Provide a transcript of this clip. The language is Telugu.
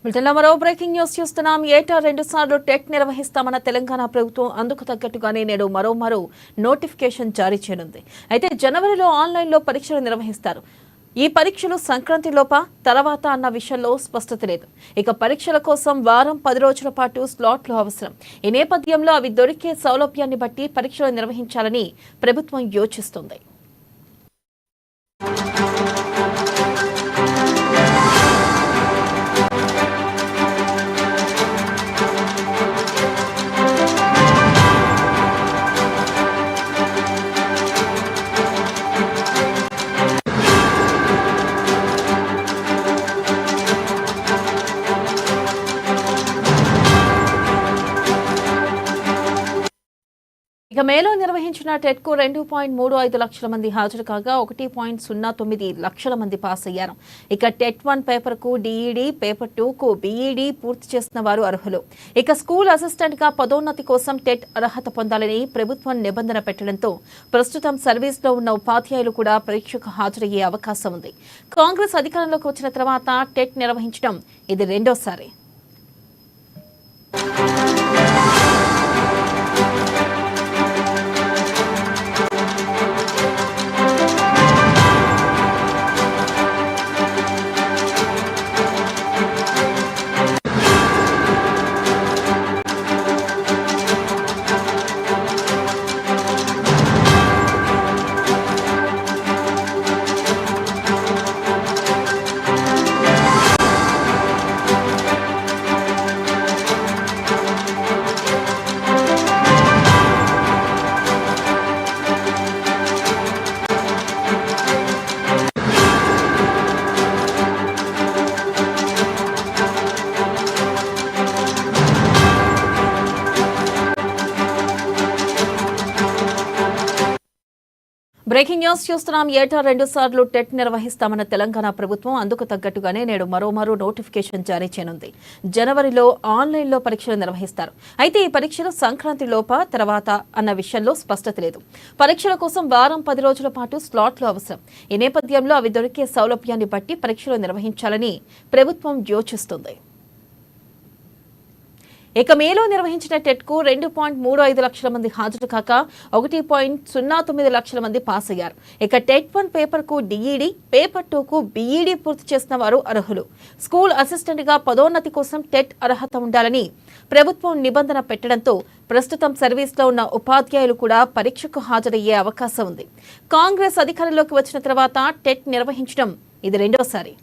మరో బ్రేకింగ్ న్యూస్ చూస్తున్నాం. ఏటా 2 సార్లు టెట్ నిర్వహిస్తామన్న తెలంగాణ ప్రభుత్వం అందుకు తగ్గట్టుగానే నేడు మరో నోటిఫికేషన్ జారీ చేయనుంది. అయితే జనవరిలో ఆన్లైన్లో పరీక్షలు నిర్వహిస్తారు. ఈ పరీక్షలు సంక్రాంతి లోప తర్వాత అన్న విషయంలో స్పష్టత లేదు. ఇక పరీక్షల కోసం వారం 10 రోజుల పాటు స్లాట్లు అవసరం. ఈ నేపథ్యంలో అవి దొరికే సౌలభ్యాన్ని బట్టి పరీక్షలు నిర్వహించాలని ప్రభుత్వం యోచిస్తుంది. ఇక మేలో నిర్వహించిన టెట్కు 2.35 లక్షల మంది హాజరు కాగా 1.09 లక్షల మంది పాస్ అయ్యారు. ఇక టెట్ 1 పేపర్కు డిఈడి, పేపర్ 2కు బిఈడి పూర్తి చేసిన వారు అర్హులు. ఇక స్కూల్ అసిస్టెంట్గా పదోన్నతి కోసం టెట్ అర్హత పొందాలని ప్రభుత్వం నిబంధన పెట్టడంతో ప్రస్తుతం సర్వీస్లో ఉన్న ఉపాధ్యాయులు కూడా పరీక్షకు హాజరయ్యే అవకాశం ఉంది. కాంగ్రెస్ అధికారంలోకి వచ్చిన తర్వాత టెట్ నిర్వహించడం ఇది రెండోసారి. బ్రేకింగ్ న్యూస్ చూస్తున్నాం. ఏటా 2 సార్లు టెట్ నిర్వహిస్తామన్న తెలంగాణ ప్రభుత్వం అందుకు తగ్గట్టుగానే నేడు మరో నోటిఫికేషన్ జారీ చేయనుంది. జనవరిలో ఆన్లైన్లో పరీక్షలు నిర్వహిస్తారు. అయితే ఈ పరీక్షలు సంక్రాంతి లోప తర్వాత అన్న విషయంలో స్పష్టత లేదు. పరీక్షల కోసం వారం 10 రోజుల పాటు స్లాట్లు అవసరం. ఈ నేపథ్యంలో అవి దొరికే సౌలభ్యాన్ని బట్టి పరీక్షలు నిర్వహించాలని ప్రభుత్వం యోచిస్తుంది. ఇక మేలో నిర్వహించిన టెట్కు 2.35 లక్షల మంది హాజరు కాక 1.09 లక్షల మంది పాస్ అయ్యారు. ఇక టెట్ 1 పేపర్కు డిఈడి, పేపర్ 2కు బిఈడి పూర్తి చేసిన వారు అర్హులు. స్కూల్ అసిస్టెంట్గా పదోన్నతి కోసం టెట్ అర్హత ఉండాలని ప్రభుత్వం నిబంధన పెట్టడంతో ప్రస్తుతం సర్వీస్లో ఉన్న ఉపాధ్యాయులు కూడా పరీక్షకు హాజరయ్యే అవకాశం ఉంది. కాంగ్రెస్ అధికారంలోకి వచ్చిన తర్వాత టెట్ నిర్వహించడం ఇది రెండోసారి.